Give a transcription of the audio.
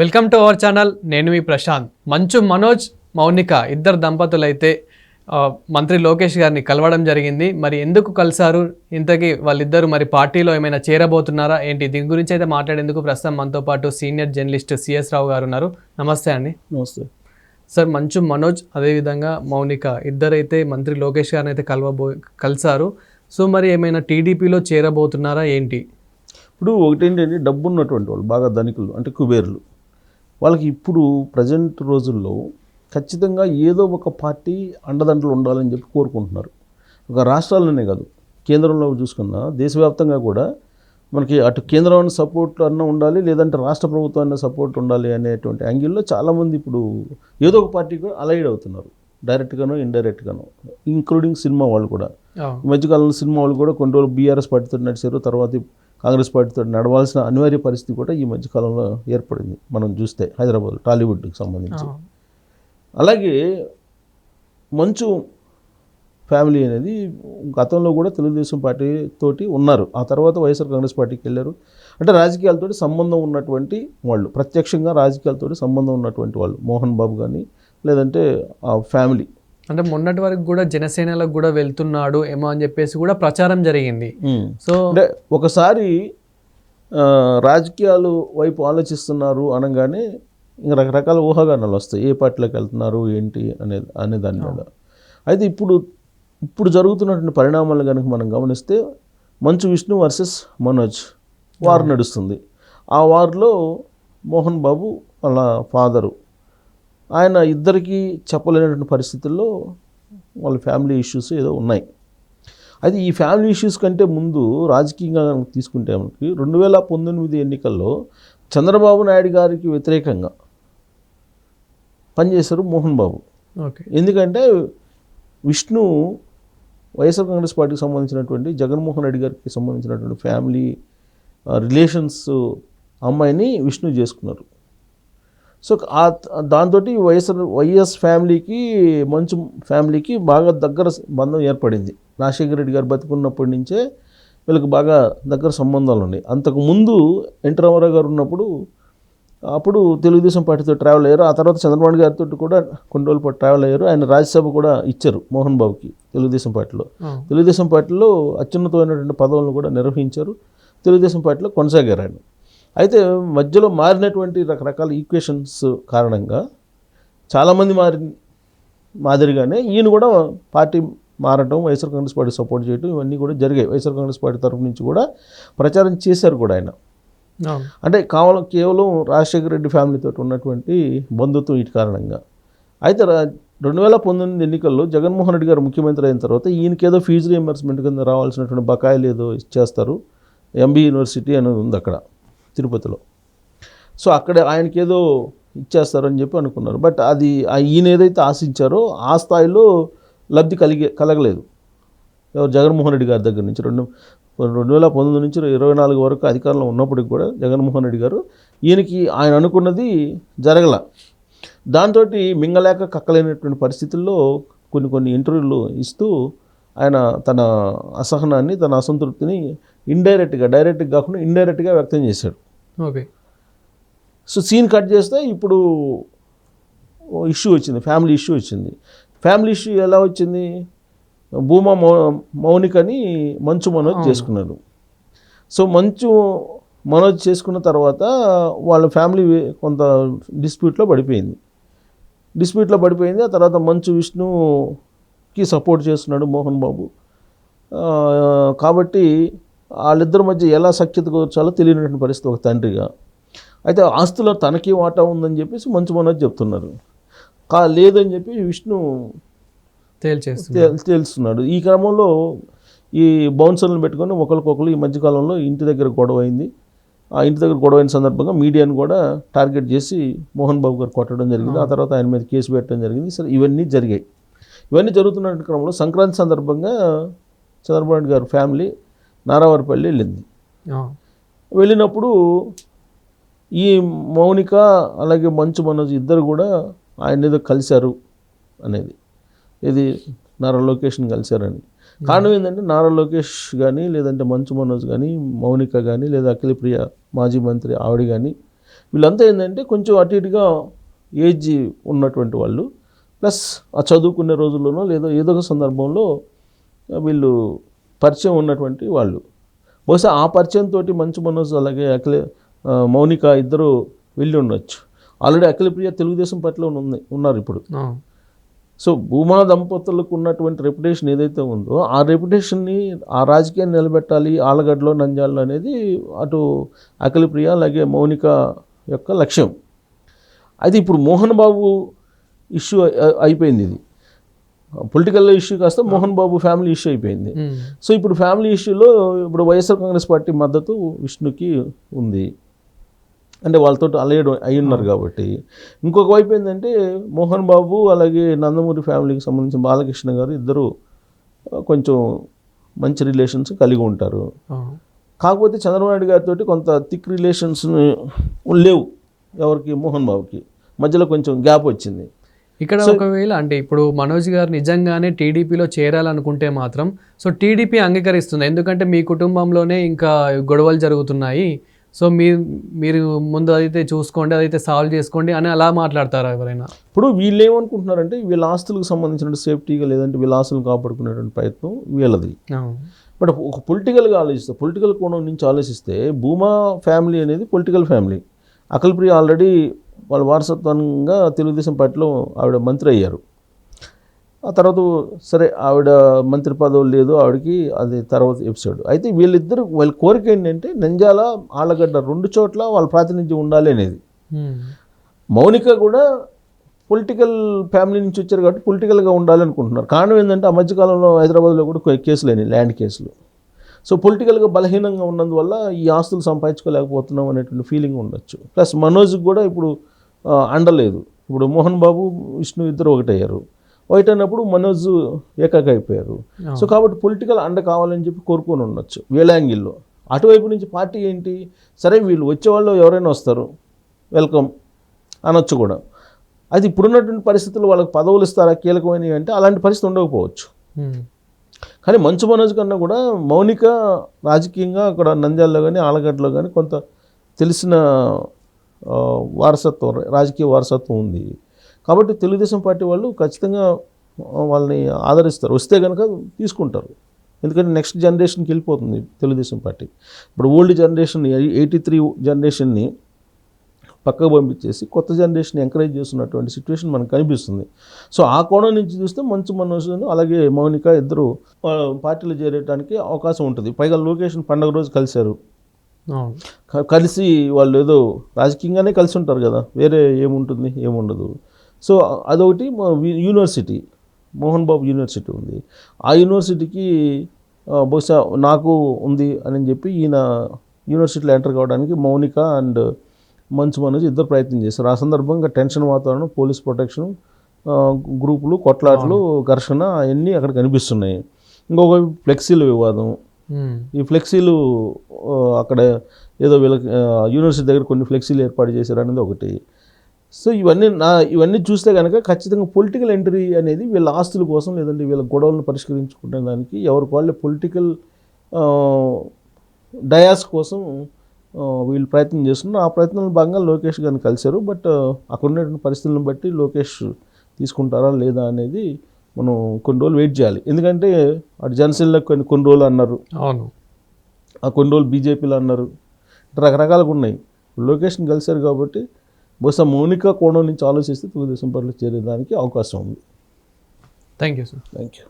Welcome to our channel. నేను మీ ప్రశాంత్. మంచు మనోజ్, మౌనిక ఇద్దరు దంపతులైతే మంత్రి లోకేష్ గారిని కలవడం జరిగింది. మరి ఎందుకు కలిశారు, ఇంతకీ వాళ్ళిద్దరు మరి పార్టీలో ఏమైనా చేరబోతున్నారా ఏంటి, దీని గురించి అయితే మాట్లాడేందుకు ప్రస్తుతం మనతో పాటు సీనియర్ జర్నలిస్ట్ సిఎస్ రావు గారు ఉన్నారు. నమస్తే అండి. నమస్తే సార్. మంచు మనోజ్ అదేవిధంగా మౌనిక ఇద్దరైతే మంత్రి లోకేష్ గారిని అయితే కలిశారు. సో మరి ఏమైనా టీడీపీలో చేరబోతున్నారా ఏంటి? ఇప్పుడు ఒకటేంటంటే డబ్బు ఉన్నటువంటి వాళ్ళు, బాగా ధనికులు అంటే కుబేరులు, వాళ్ళకి ఇప్పుడు ప్రజెంట్ రోజుల్లో ఖచ్చితంగా ఏదో ఒక పార్టీ అండదండలు ఉండాలని చెప్పి కోరుకుంటున్నారు. ఒక రాష్ట్రాల్లోనే కాదు, కేంద్రంలో చూసుకున్నా దేశవ్యాప్తంగా కూడా మనకి అటు కేంద్రం సపోర్ట్ అన్న ఉండాలి, లేదంటే రాష్ట్ర ప్రభుత్వాన్ని సపోర్ట్ ఉండాలి అనేటువంటి యాంగిల్లో చాలామంది ఇప్పుడు ఏదో ఒక పార్టీకి అలైడ్ అవుతున్నారు, డైరెక్ట్గానో ఇండైరెక్ట్గానో, ఇంక్లూడింగ్ సినిమా వాళ్ళు కూడా. ఈ మధ్యకాలంలో సినిమా వాళ్ళు కూడా కొన్ని రోజులు బీఆర్ఎస్ పార్టీతో నడిచారు, తర్వాత కాంగ్రెస్ పార్టీతో నడవాల్సిన అనివార్య పరిస్థితి కూడా ఈ మధ్యకాలంలో ఏర్పడింది. మనం చూస్తే హైదరాబాద్ టాలీవుడ్కి సంబంధించి. అలాగే మంచు ఫ్యామిలీ అనేది గతంలో కూడా తెలుగుదేశం పార్టీ తోటి ఉన్నారు, ఆ తర్వాత వైఎస్ఆర్ కాంగ్రెస్ పార్టీకి వెళ్ళారు. అంటే రాజకీయాలతోటి సంబంధం ఉన్నటువంటి వాళ్ళు, ప్రత్యక్షంగా రాజకీయాలతోటి సంబంధం ఉన్నటువంటి వాళ్ళు, మోహన్ బాబు కానీ లేదంటే ఆ ఫ్యామిలీ. అంటే మొన్నటి వరకు కూడా జనసేనలకు కూడా వెళ్తున్నాడు ఏమో అని చెప్పేసి కూడా ప్రచారం జరిగింది. సో అంటే ఒకసారి రాజకీయాలు వైపు ఆలోచిస్తున్నారు అనగానే ఇంకా రకరకాల ఊహాగానాలు వస్తాయి, ఏ పార్టీలోకి వెళ్తున్నారు ఏంటి అనే దాని మీద. అయితే ఇప్పుడు జరుగుతున్నటువంటి పరిణామాలు కనుక మనం గమనిస్తే మంచు విష్ణు వర్సెస్ మనోజ్ వార్ నడుస్తుంది. ఆ వార్లో మోహన్ బాబు వాళ్ళ ఫాదరు, ఆయన ఇద్దరికీ చెప్పలేనటువంటి పరిస్థితుల్లో వాళ్ళ ఫ్యామిలీ ఇష్యూస్ ఏదో ఉన్నాయి. అయితే ఈ ఫ్యామిలీ ఇష్యూస్ కంటే ముందు రాజకీయంగా తీసుకుంటే మనకి 2019 ఎన్నికల్లో చంద్రబాబు నాయుడు గారికి వ్యతిరేకంగా పనిచేశారు మోహన్ బాబు. ఎందుకంటే విష్ణు వైఎస్ఆర్ కాంగ్రెస్ పార్టీకి సంబంధించినటువంటి జగన్మోహన్ రెడ్డి గారికి సంబంధించినటువంటి ఫ్యామిలీ రిలేషన్స్ అమ్మాయిని విష్ణు చేసుకున్నారు. సో దాంతో వైఎస్ ఫ్యామిలీకి మంచు ఫ్యామిలీకి బాగా దగ్గర బంధం ఏర్పడింది. రాజశేఖర రెడ్డి గారు బతుకున్నప్పటి నుంచే వీళ్ళకి బాగా దగ్గర సంబంధాలు ఉన్నాయి. అంతకుముందు ఎన్టీ రామారావు గారు ఉన్నప్పుడు అప్పుడు తెలుగుదేశం పార్టీతో ట్రావెల్ అయ్యారు. ఆ తర్వాత చంద్రబాబు గారితో కూడా కొన్ని రోజుల పాటు ట్రావెల్ అయ్యారు. ఆయన రాజ్యసభ కూడా ఇచ్చారు మోహన్ బాబుకి తెలుగుదేశం పార్టీలో. తెలుగుదేశం పార్టీలో అత్యున్నతమైనటువంటి పదవులను కూడా నిర్వహించారు. తెలుగుదేశం పార్టీలో కొనసాగారు ఆయన. అయితే మధ్యలో మారినటువంటి రకరకాల ఈక్వేషన్స్ కారణంగా చాలామంది మాదిరిగానే ఈయన కూడా పార్టీ మారటం, వైఎస్ఆర్ కాంగ్రెస్ పార్టీ సపోర్ట్ చేయడం, ఇవన్నీ కూడా జరిగాయి. వైఎస్ఆర్ కాంగ్రెస్ పార్టీ తరఫు నుంచి కూడా ప్రచారం చేశారు కూడా ఆయన. అంటే కేవలం రాజశేఖర రెడ్డి ఫ్యామిలీతో ఉన్నటువంటి బంధుత్వం వీటి కారణంగా. అయితే 2019 ఎన్నికల్లో జగన్మోహన్ రెడ్డి గారు ముఖ్యమంత్రి అయిన తర్వాత ఈయనకేదో ఫీజు రీయింబర్స్మెంట్ కింద రావాల్సినటువంటి బకాయిలు ఏదో ఇచ్చేస్తారు. ఎంబీ యూనివర్సిటీ అనేది ఉంది అక్కడ తిరుపతిలో. సో అక్కడ ఆయనకి ఏదో ఇచ్చేస్తారని చెప్పి అనుకున్నారు. బట్ అది ఈయన ఏదైతే ఆశించారో ఆ స్థాయిలో లబ్ధి కలగలేదు. ఎవరు జగన్మోహన్ రెడ్డి గారి దగ్గర నుంచి 2019 నుంచి 2024 వరకు అధికారంలో ఉన్నప్పటికి కూడా జగన్మోహన్ రెడ్డి గారు ఈయనకి ఆయన అనుకున్నది జరగల. దాంతో మింగలేక కక్కలేనటువంటి పరిస్థితుల్లో కొన్ని ఇంటర్వ్యూలు ఇస్తూ ఆయన తన అసహనాన్ని, తన అసంతృప్తిని డైరెక్ట్గా కాకుండా ఇండైరెక్ట్గా వ్యక్తం చేశాడు. ఓకే. సో సీన్ కట్ చేస్తే ఇప్పుడు ఇష్యూ వచ్చింది, ఫ్యామిలీ ఇష్యూ వచ్చింది. ఫ్యామిలీ ఇష్యూ ఎలా వచ్చింది? భూమా మౌనికని మంచు మనోజ్ చేసుకున్నాడు. సో మంచు మనోజ్ చేసుకున్న తర్వాత వాళ్ళ ఫ్యామిలీ కొంత డిస్ప్యూట్లో పడిపోయింది. ఆ తర్వాత మంచు విష్ణుకి సపోర్ట్ చేస్తున్నాడు మోహన్ బాబు. కాబట్టి వాళ్ళిద్దరి మధ్య ఎలా సఖ్యత కూర్చాలో తెలియనటువంటి పరిస్థితి ఒక తండ్రిగా. అయితే ఆస్తులో తనకి వాటా ఉందని చెప్పేసి మంచు మనోజ్ చెప్తున్నారు. లేదని చెప్పి విష్ణు తేల్చున్నాడు. ఈ క్రమంలో ఈ బౌన్సర్లను పెట్టుకొని ఒకరికొకరు ఈ మధ్యకాలంలో ఇంటి దగ్గర గొడవ అయింది. ఆ ఇంటి దగ్గర గొడవ అయిన సందర్భంగా మీడియాను కూడా టార్గెట్ చేసి మోహన్ బాబు గారు కొట్టడం జరిగింది. ఆ తర్వాత ఆయన మీద కేసు పెట్టడం జరిగింది. సరే, ఇవన్నీ జరిగాయి. ఇవన్నీ జరుగుతున్న క్రమంలో సంక్రాంతి సందర్భంగా చంద్రబాబు నాయుడు గారు ఫ్యామిలీ నారావారిపల్లి వెళ్ళింది. వెళ్ళినప్పుడు ఈ మౌనిక అలాగే మంచు మనోజ్ ఇద్దరు కూడా ఆయన ఏదో కలిశారు అనేది, ఇది నారా లోకేష్ని కలిశారని. కారణం ఏంటంటే నారా లోకేష్ కానీ, లేదంటే మంచు మనోజ్ కానీ, మౌనిక కానీ, లేదా అఖిలప్రియ మాజీ మంత్రి ఆవిడ కానీ వీళ్ళంతా ఏంటంటే కొంచెం అటు ఇటుగా ఏజ్ ఉన్నటువంటి వాళ్ళు, ప్లస్ ఆ చదువుకునే రోజుల్లోనో ఏదో ఒక సందర్భంలో వీళ్ళు పరిచయం ఉన్నటువంటి వాళ్ళు. బహుశా ఆ పరిచయంతో మంచు మనోజ్ అలాగే మౌనిక ఇద్దరు వెళ్ళి ఉండొచ్చు. ఆల్రెడీ అఖిలప్రియ తెలుగుదేశం పార్టీలో ఉన్నారు ఇప్పుడు. సో భూమా దంపతులకు ఉన్నటువంటి రెప్యుటేషన్ ఏదైతే ఉందో ఆ రెప్యుటేషన్ని, ఆ రాజకీయాన్ని నిలబెట్టాలి ఆలగడ్డలో నంద్యాలలో అనేది అటు అఖిలప్రియ అలాగే మౌనిక యొక్క లక్ష్యం. అయితే ఇప్పుడు మోహన్ బాబు ఇష్యూ అయిపోయింది. ఇది పొలిటికల్ ఇష్యూ కాస్త మోహన్ బాబు ఫ్యామిలీ ఇష్యూ అయిపోయింది. సో ఇప్పుడు ఫ్యామిలీ ఇష్యూలో ఇప్పుడు వైఎస్ఆర్ కాంగ్రెస్ పార్టీ మద్దతు విష్ణుకి ఉంది, అంటే వాళ్ళతో అలయడం అయి ఉన్నారు కాబట్టి. ఇంకొక వైపు ఏంటంటే మోహన్ బాబు అలాగే నందమూరి ఫ్యామిలీకి సంబంధించిన బాలకృష్ణ గారు ఇద్దరు కొంచెం మంచి రిలేషన్స్ కలిగి ఉంటారు. కాకపోతే చంద్రబాబు నాయుడు గారితో కొంత థిక్ రిలేషన్స్ లేవు ఎవరికి, మోహన్ బాబుకి. మధ్యలో కొంచెం గ్యాప్ వచ్చింది. ఇక్కడ ఒకవేళ అంటే ఇప్పుడు మనోజ్ గారు నిజంగానే టీడీపీలో చేరాలనుకుంటే మాత్రం సో టీడీపీ అంగీకరిస్తుంది, ఎందుకంటే మీ కుటుంబంలోనే ఇంకా గొడవలు జరుగుతున్నాయి, సో మీరు ముందు అదైతే చూసుకోండి, అదైతే సాల్వ్ చేసుకోండి అని అలా మాట్లాడతారా ఎవరైనా? ఇప్పుడు వీళ్ళు ఏమనుకుంటున్నారంటే వీళ్ళ ఆస్తులకు సంబంధించిన సేఫ్టీగా లేదంటే వీళ్ళ ఆస్తులను కాపాడుకునేటువంటి ప్రయత్నం వీళ్ళది. బట్ ఒక పొలిటికల్గా ఆలోచిస్తే, పొలిటికల్ కోణం నుంచి ఆలోచిస్తే భూమా ఫ్యామిలీ అనేది పొలిటికల్ ఫ్యామిలీ. అఖిలప్రియ ఆల్రెడీ వాళ్ళ వారసత్వంగా తెలుగుదేశం పార్టీలో ఆవిడ మంత్రి అయ్యారు. ఆ తర్వాత సరే ఆవిడ మంత్రి పదవులు లేదు ఆవిడకి, అది తర్వాత ఎపిసోడ్. అయితే వీళ్ళిద్దరు వాళ్ళ కోరిక ఏంటంటే నంద్యాల ఆళ్ళగడ్డ రెండు చోట్ల వాళ్ళ ప్రాతినిధ్యం ఉండాలి అనేది. మౌనిక కూడా పొలిటికల్ ఫ్యామిలీ నుంచి వచ్చారు కాబట్టి పొలిటికల్గా ఉండాలి అనుకుంటున్నారు. కారణం ఏంటంటే ఆ మధ్యకాలంలో హైదరాబాద్లో కూడా కేసులు అయినాయి, ల్యాండ్ కేసులు. సో పొలిటికల్గా బలహీనంగా ఉన్నందువల్ల ఈ ఆస్తులు సంపాదించుకోలేకపోతున్నాం అనేటువంటి ఫీలింగ్ ఉండొచ్చు. ప్లస్ మనోజ్కి కూడా ఇప్పుడు అండలేదు. ఇప్పుడు మోహన్ బాబు విష్ణు ఇద్దరు ఒకటయ్యారు. ఒకటైనప్పుడు మనోజ్ ఏకాకి అయిపోయారు. సో కాబట్టి పొలిటికల్ అండ కావాలని చెప్పి కోరుకొని ఉండొచ్చు వీళ్ళ యాంగిల్లో. అటువైపు నుంచి పార్టీ ఏంటి, సరే వీళ్ళు వచ్చేవాళ్ళు ఎవరైనా వస్తారు, వెల్కమ్ అనొచ్చు కూడా. అది ఇప్పుడున్నటువంటి పరిస్థితుల్లో వాళ్ళకి పదవులు ఇస్తారా కీలకమైనవి అంటే అలాంటి పరిస్థితి ఉండకపోవచ్చు. కానీ మంచు మనోజ్ కన్నా కూడా మౌనిక రాజకీయంగా అక్కడ నంద్యాలలో కానీ ఆలగడ్డలో కానీ కొంత తెలిసిన వారసత్వం, రాజకీయ వారసత్వం ఉంది. కాబట్టి తెలుగుదేశం పార్టీ వాళ్ళు ఖచ్చితంగా వాళ్ళని ఆదరిస్తారు, వస్తే కనుక తీసుకుంటారు. ఎందుకంటే నెక్స్ట్ జనరేషన్కి వెళ్ళిపోతుంది తెలుగుదేశం పార్టీ. ఇప్పుడు ఓల్డ్ జనరేషన్ 83 జనరేషన్ని పక్కకు పంపించేసి కొత్త జనరేషన్ ఎంకరేజ్ చేస్తున్నటువంటి సిచ్యువేషన్ మనకు కనిపిస్తుంది. సో ఆ కోణం నుంచి చూస్తే మంచు మనోజ్ అలాగే మౌనిక ఇద్దరు పార్టీలో చేరడానికి అవకాశం ఉంటుంది. పైగా లొకేషన్ పండుగ రోజు కలిశారు, కలిసి వాళ్ళు ఏదో రాజకీయంగానే కలిసి ఉంటారు కదా, వేరే ఏముంటుంది, ఏముండదు. సో అదొకటి. యూనివర్సిటీ, మోహన్ బాబు యూనివర్సిటీ ఉంది. ఆ యూనివర్సిటీకి బహుశా నాకు ఉంది అని చెప్పి ఈయన యూనివర్సిటీలో ఎంటర్ కావడానికి మౌనిక అండ్ మంచు మనోజ్ ఇద్దరు ప్రయత్నం చేశారు. ఆ సందర్భంగా టెన్షన్ వాతావరణం, పోలీస్ ప్రొటెక్షన్, గ్రూపులు, కొట్లాట్లు, ఘర్షణ అవన్నీ అక్కడ కనిపిస్తున్నాయి. ఇంకొక ఫ్లెక్సీల వివాదం. ఈ ఫ్లెక్సీలు అక్కడ ఏదో వీళ్ళకి యూనివర్సిటీ దగ్గర కొన్ని ఫ్లెక్సీలు ఏర్పాటు చేశారు అనేది ఒకటి. సో ఇవన్నీ చూస్తే కనుక ఖచ్చితంగా పొలిటికల్ ఎంట్రీ అనేది వీళ్ళ ఆస్తుల కోసం లేదంటే వీళ్ళ గొడవలను పరిష్కరించుకునే దానికి ఎవరికి వాళ్ళే పొలిటికల్ డయాస్ కోసం వీళ్ళు ప్రయత్నం చేస్తున్నారు. ఆ ప్రయత్నంలో భాగంగా లోకేష్ గారిని కలిశారు. బట్ అక్కడ ఉన్నటువంటి పరిస్థితులను బట్టి లోకేష్ తీసుకుంటారా లేదా అనేది మనం కొన్ని రోజులు వెయిట్ చేయాలి. ఎందుకంటే అటు జనసేనలో కొన్ని రోజులు అన్నారు, అవును, ఆ కొన్ని రోజులు బీజేపీలో అన్నారు, రకరకాలుగా ఉన్నాయి. లోకేష్ని కలిశారు కాబట్టి బహుశా మౌనిక కోణం నుంచి ఆలోచిస్తే తెలుగుదేశం పార్టీలో చేరేదానికి అవకాశం ఉంది. Thank you sir. Thank you.